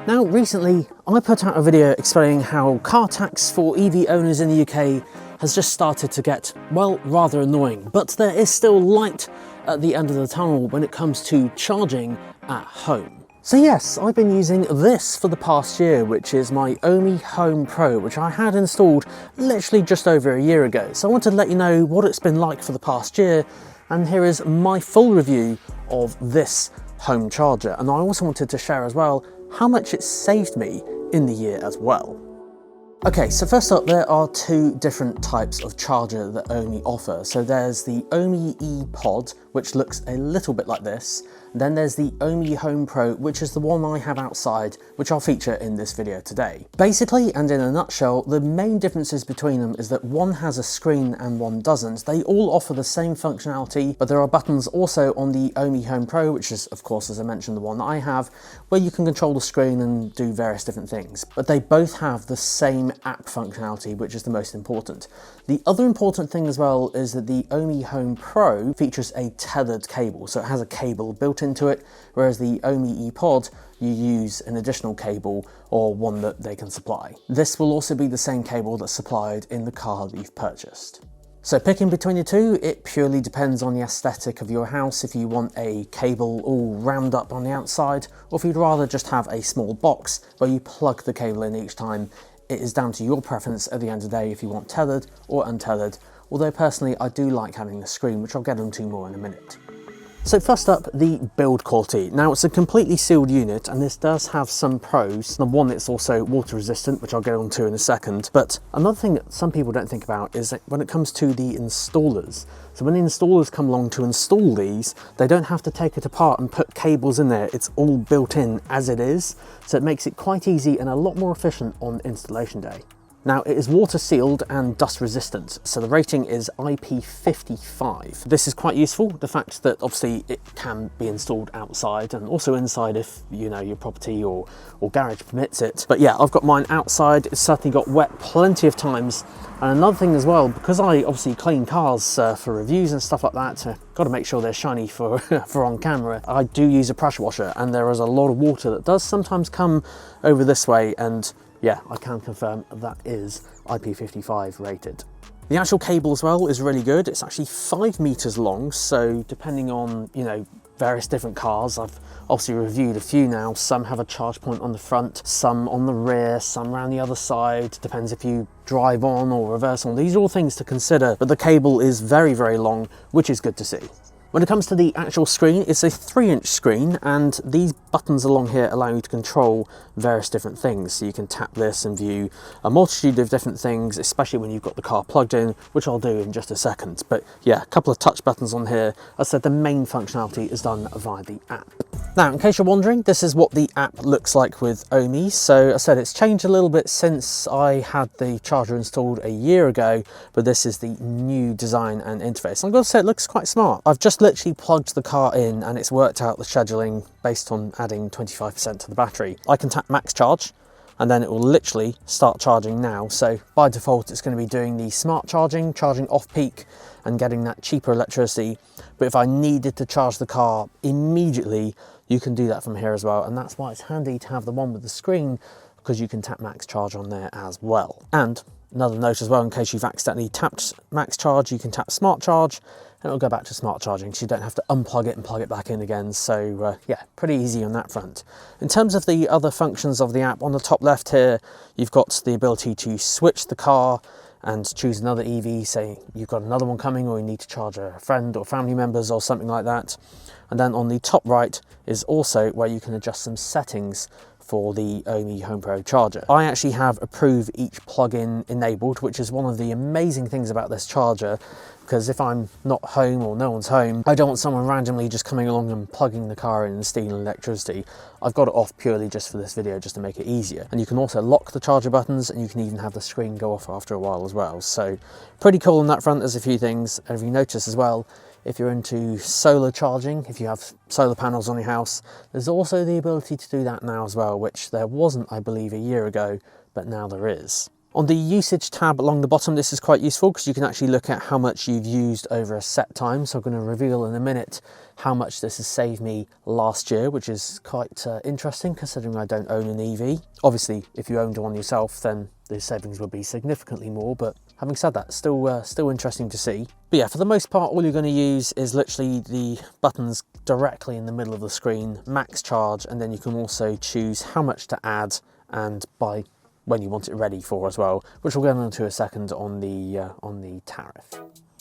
Now, recently, I put out a video explaining how car tax for EV owners in the UK has just started to get, well, rather annoying, but there is still light at the end of the tunnel when it comes to charging at home. So yes, I've been using this for the past year, which is my Ohme Home Pro, which I had installed literally just over a year ago. So I wanted to let you know what it's been like for the past year, and here is my full review of this home charger. And I also wanted to share as well how much it saved me in the year as well. Okay, so first up, there are two different types of charger that Ohme offer. So there's the Ohme ePod, which looks a little bit like this. Then there's the Ohme Home Pro, which is the one I have outside, which I'll feature in this video today. Basically, and in a nutshell, the main differences between them is that one has a screen and one doesn't. They all offer the same functionality, but there are buttons also on the Ohme Home Pro, which is, of course, as I mentioned, the one that I have, where you can control the screen and do various different things. But they both have the same app functionality, which is the most important. The other important thing as well is that the Ohme Home Pro features a tethered cable, so it has a cable built into it, whereas the Ohme ePod, you use an additional cable or one that they can supply. This will also be the same cable that's supplied in the car that you've purchased. So picking between the two, it purely depends on the aesthetic of your house, if you want a cable all round up on the outside, or if you'd rather just have a small box where you plug the cable in each time. It is down to your preference at the end of the day if you want tethered or untethered, although personally I do like having the screen, which I'll get into more in a minute. So first up, the build quality. Now, it's a completely sealed unit, and this does have some pros. Number one, it's also water resistant, which I'll get onto in a second. But another thing that some people don't think about is that when it comes to the installers. So when the installers come along to install these, they don't have to take it apart and put cables in there. It's all built in as it is. So it makes it quite easy and a lot more efficient on installation day. Now, it is water sealed and dust resistant, so the rating is IP55. This is quite useful, the fact that obviously it can be installed outside and also inside if, you know, your property or garage permits it. But yeah, I've got mine outside. It's certainly got wet plenty of times. And another thing as well, because I obviously clean cars for reviews and stuff like that, got to make sure they're shiny for, for on camera, I do use a pressure washer, and there is a lot of water that does sometimes come over this way, and yeah, I can confirm that is IP55 rated. The actual cable as well is really good. It's actually 5 meters long, so depending on, you know, various different cars, I've obviously reviewed a few now. Some have a charge point on the front, some on the rear, some around the other side. Depends if you drive on or reverse on. These are all things to consider, but the cable is very, very long, which is good to see. When it comes to the actual screen, it's a 3-inch screen, and these buttons along here allow you to control various different things. So you can tap this and view a multitude of different things, especially when you've got the car plugged in, which I'll do in just a second. But yeah, a couple of touch buttons on here. As I said, the main functionality is done via the app. Now, in case you're wondering, this is what the app looks like with Ohme. So I said it's changed a little bit since I had the charger installed a year ago, but this is the new design and interface. I've got to say, it looks quite smart. I've just literally plugged the car in and it's worked out the scheduling based on adding 25% to the battery. I can tap max charge and then it will literally start charging now. So by default, it's going to be doing the smart charging, charging off peak and getting that cheaper electricity. But if I needed to charge the car immediately, you can do that from here as well. And that's why it's handy to have the one with the screen, because you can tap max charge on there as well. And another note as well, in case you've accidentally tapped max charge, you can tap smart charge and it'll go back to smart charging, so you don't have to unplug it and plug it back in again. So yeah, pretty easy on that front. In terms of the other functions of the app, on the top left here, you've got the ability to switch the car and choose another EV, say you've got another one coming or you need to charge a friend or family members or something like that. And then on the top right is also where you can adjust some settings for the Ohme Home Pro charger. I actually have approve each plug-in enabled, which is one of the amazing things about this charger, because if I'm not home or no one's home, I don't want someone randomly just coming along and plugging the car in and stealing electricity. I've got it off purely just for this video, just to make it easier. And you can also lock the charger buttons, and you can even have the screen go off after a while as well. So pretty cool on that front. There's a few things. And if you notice as well, if you're into solar charging, if you have solar panels on your house, there's also the ability to do that now as well, which there wasn't, I believe, a year ago, but now there is. On the usage tab along the bottom, this is quite useful because you can actually look at how much you've used over a set time. So I'm going to reveal in a minute how much this has saved me last year, which is quite interesting considering I don't own an EV. Obviously, if you owned one yourself, then the savings would be significantly more, but having said that, still interesting to see. But yeah, for the most part, all you're going to use is literally the buttons directly in the middle of the screen, max charge, and then you can also choose how much to add and by when you want it ready for as well, which we'll get into a second on the tariff.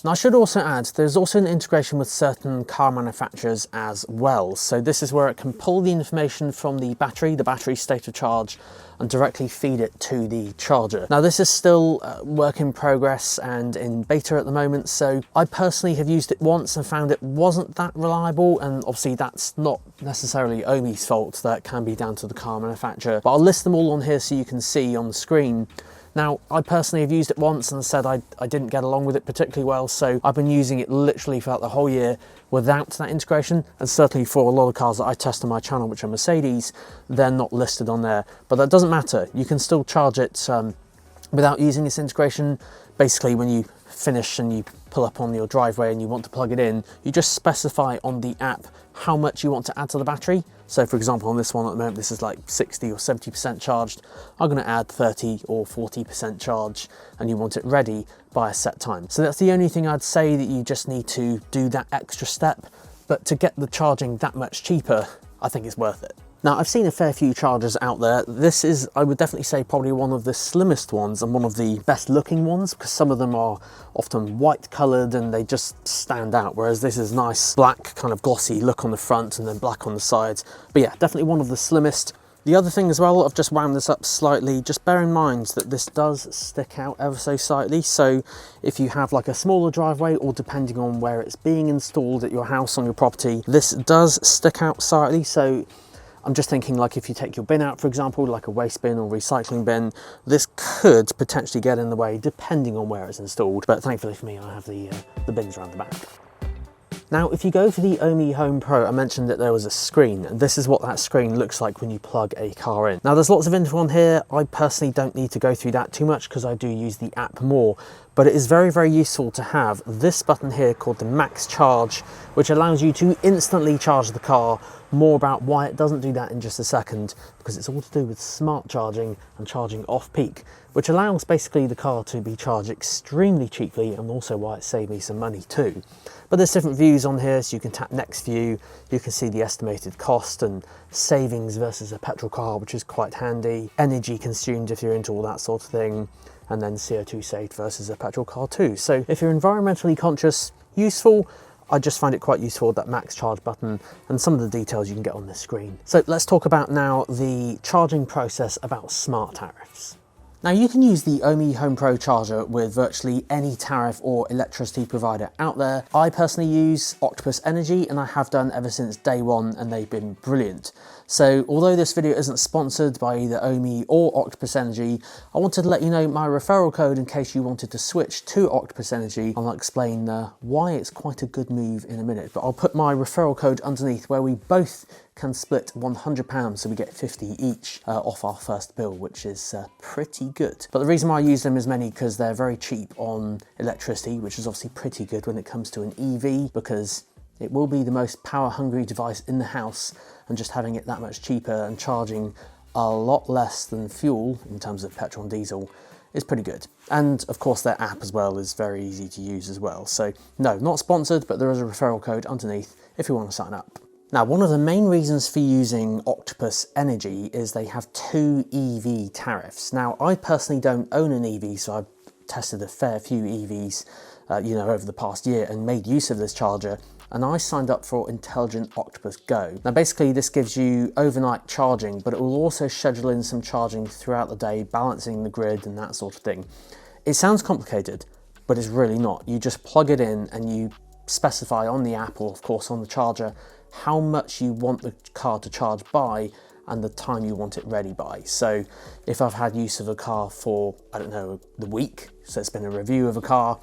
Now I should also add, there's also an integration with certain car manufacturers as well. So this is where it can pull the information from the battery state of charge, and directly feed it to the charger. Now this is still work in progress and in beta at the moment, so I personally have used it once and found it wasn't that reliable, and obviously that's not necessarily Ohme's fault, that can be down to the car manufacturer. But I'll list them all on here so you can see on the screen. Now, I personally have used it once and said I didn't get along with it particularly well, so I've been using it literally throughout the whole year without that integration, and certainly for a lot of cars that I test on my channel, which are Mercedes, they're not listed on there. But that doesn't matter, you can still charge it without using this integration. Basically, when you finish and you pull up on your driveway and you want to plug it in, you just specify on the app how much you want to add to the battery. So for example, on this one at the moment, this is like 60 or 70% charged. I'm going to add 30 or 40% charge, and you want it ready by a set time. So that's the only thing I'd say, that you just need to do that extra step. But to get the charging that much cheaper, I think it's worth it. Now, I've seen a fair few chargers out there. This is, I would definitely say, probably one of the slimmest ones and one of the best looking ones, because some of them are often white coloured and they just stand out, whereas this is nice black, kind of glossy look on the front and then black on the sides. But yeah, definitely one of the slimmest. The other thing as well, I've just wound this up slightly, just bear in mind that this does stick out ever so slightly. So if you have like a smaller driveway, or depending on where it's being installed at your house on your property, this does stick out slightly. So I'm just thinking, like if you take your bin out, for example, like a waste bin or recycling bin, this could potentially get in the way depending on where it's installed. But thankfully for me, I have the bins around the back. Now, if you go for the Ohme Home Pro, I mentioned that there was a screen, and this is what that screen looks like when you plug a car in. Now, there's lots of info on here. I personally don't need to go through that too much because I do use the app more, but it is very, very useful to have this button here called the Max Charge, which allows you to instantly charge the car. More about why it doesn't do that in just a second, because it's all to do with smart charging and charging off peak, which allows basically the car to be charged extremely cheaply, and also why it saved me some money too. But there's different views on here, so you can tap next view, you can see the estimated cost and savings versus a petrol car, which is quite handy, energy consumed if you're into all that sort of thing, and then CO2 saved versus a petrol car too. So if you're environmentally conscious, useful. I just find it quite useful, that max charge button, and some of the details you can get on this screen. So let's talk about now the charging process about smart tariffs. Now, you can use the Ohme Home Pro charger with virtually any tariff or electricity provider out there. I personally use Octopus Energy, and I have done ever since day one, and they've been brilliant. So although this video isn't sponsored by either Ohme or Octopus Energy, I wanted to let you know my referral code in case you wanted to switch to Octopus Energy. I'll explain why it's quite a good move in a minute, but I'll put my referral code underneath, where we both can split £100, so we get 50 each off our first bill, which is pretty good. But the reason why I use them is mainly because they're very cheap on electricity, which is obviously pretty good when it comes to an EV, because it will be the most power hungry device in the house, and just having it that much cheaper and charging a lot less than fuel in terms of petrol and diesel is pretty good. And of course their app as well is very easy to use as well. So no, not sponsored, but there is a referral code underneath if you want to sign up. Now, one of the main reasons for using Octopus Energy is they have 2 EV tariffs. Now, I personally don't own an EV, so I've tested a fair few EVs, over the past year and made use of this charger, and I signed up for Intelligent Octopus Go. Now, basically this gives you overnight charging, but it will also schedule in some charging throughout the day, balancing the grid and that sort of thing. It sounds complicated, but it's really not. You just plug it in and you specify on the app, or of course on the charger, how much you want the car to charge by and the time you want it ready by. So if I've had use of a car for, I don't know, the week, so it's been a review of a car,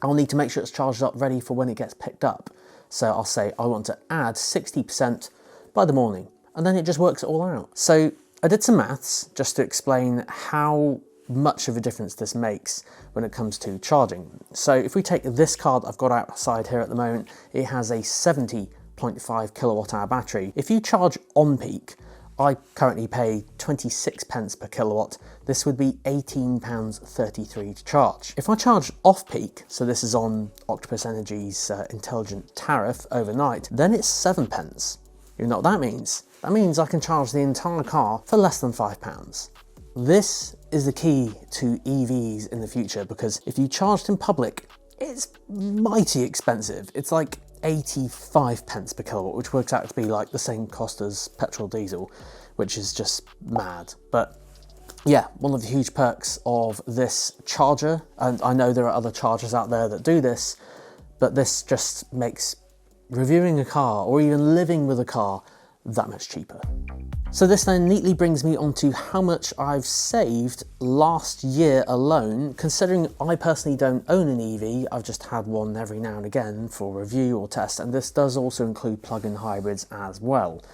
I'll need to make sure it's charged up ready for when it gets picked up. So I'll say I want to add 60% by the morning, and then it just works it all out. So I did some maths just to explain how much of a difference this makes when it comes to charging. So if we take this card I've got outside here at the moment, it has a 70.5 kilowatt hour battery. If you charge on peak, I currently pay 26 pence per kilowatt. This would be £18.33 to charge. If I charge off peak, so this is on Octopus Energy's intelligent tariff overnight, then it's 7 pence. You know what that means? That means I can charge the entire car for less than £5. This is the key to EVs in the future, because if you charged in public, it's mighty expensive. It's like 85 pence per kilowatt, which works out to be like the same cost as petrol diesel, which is just mad. But yeah, one of the huge perks of this charger, and I know there are other chargers out there that do this, but this just makes reviewing a car or even living with a car that much cheaper. So this then neatly brings me on to how much I've saved last year alone, considering I personally don't own an EV. I've just had one every now and again for review or test, and this does also include plug-in hybrids as well.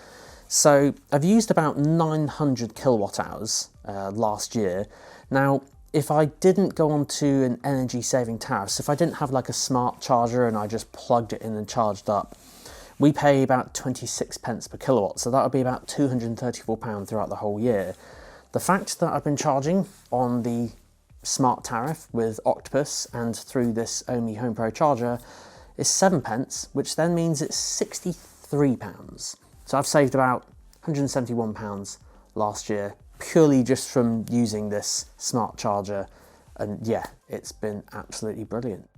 So I've used about 900 kilowatt hours last year. Now, if I didn't go on to an energy saving tariff, so if I didn't have like a smart charger and I just plugged it in and charged up, we pay about 26 pence per kilowatt, so that would be about £234 throughout the whole year. The fact that I've been charging on the smart tariff with Octopus and through this Ohme Home Pro charger is 7 pence, which then means it's £63. So I've saved about £171 last year, purely just from using this smart charger, and yeah, it's been absolutely brilliant.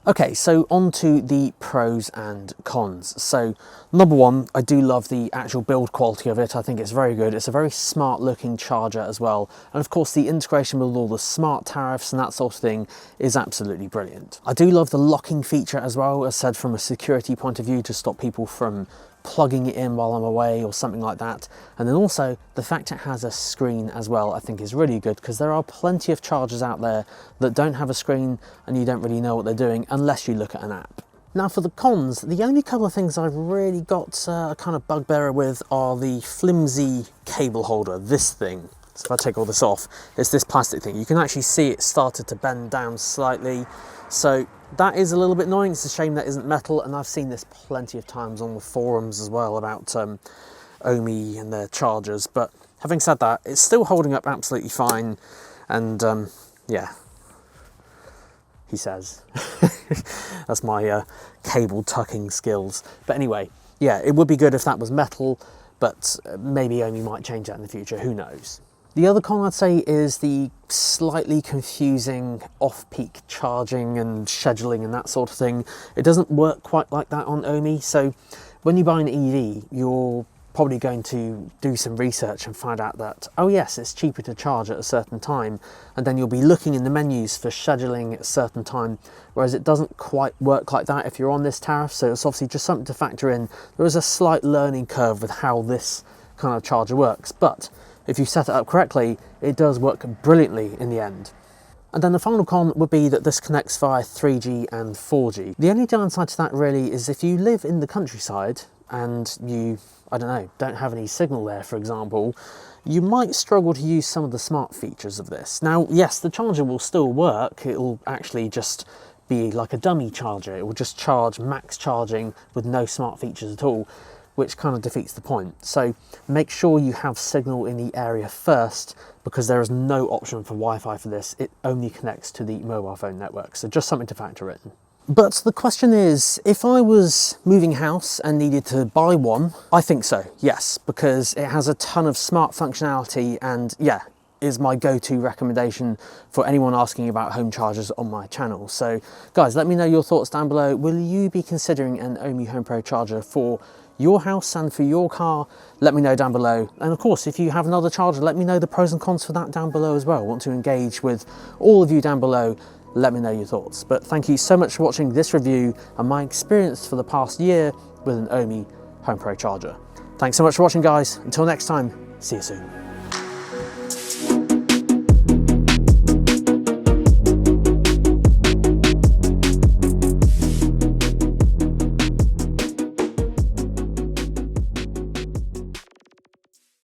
Okay, so on to the pros and cons. So number one, I do love the actual build quality of it. I think it's very good. It's a very smart looking charger as well. And of course the integration with all the smart tariffs and that sort of thing is absolutely brilliant. I do love the locking feature as well, as said, from a security point of view, to stop people from plugging it in while I'm away or something like that. And then also the fact it has a screen as well, I think is really good, because there are plenty of chargers out there that don't have a screen and you don't really know what they're doing unless you look at an app. Now for the cons, the only couple of things I've really got a kind of bugbear with are the flimsy cable holder, this thing. So if I take all this off, it's this plastic thing. You can actually see it started to bend down slightly. So that is a little bit annoying. It's a shame that isn't metal, and I've seen this plenty of times on the forums as well about Ohme and their chargers. But having said that, it's still holding up absolutely fine, and yeah, he says. That's my cable tucking skills. But anyway, yeah, it would be good if that was metal, but maybe Ohme might change that in the future, who knows. The other con I'd say is the slightly confusing off-peak charging and scheduling and that sort of thing. It doesn't work quite like that on Ohme. So when you buy an EV, you're probably going to do some research and find out that, oh yes, it's cheaper to charge at a certain time. And then you'll be looking in the menus for scheduling at a certain time, whereas it doesn't quite work like that if you're on this tariff. So it's obviously just something to factor in. There is a slight learning curve with how this kind of charger works, but if you set it up correctly, it does work brilliantly in the end. And then the final con would be that this connects via 3G and 4G. The only downside to that really is if you live in the countryside and you, I don't know, don't have any signal there, for example, you might struggle to use some of the smart features of this. Now, yes, the charger will still work. It'll actually just be like a dummy charger. It will just charge max charging with no smart features at all, which kind of defeats the point. So make sure you have signal in the area first, because there is no option for Wi-Fi for this. It only connects to the mobile phone network. So just something to factor in. But the question is, if I was moving house and needed to buy one, I think so, yes, because it has a ton of smart functionality and yeah, is my go-to recommendation for anyone asking about home chargers on my channel. So guys, let me know your thoughts down below. Will you be considering an Ohme Home Pro charger for your house and for your car? Let me know down below. And of course, if you have another charger, let me know the pros and cons for that down below as well. I want to engage with all of you down below. Let me know your thoughts. But thank you so much for watching this review and my experience for the past year with an Ohme Home Pro charger. Thanks so much for watching, guys. Until next time, see you soon.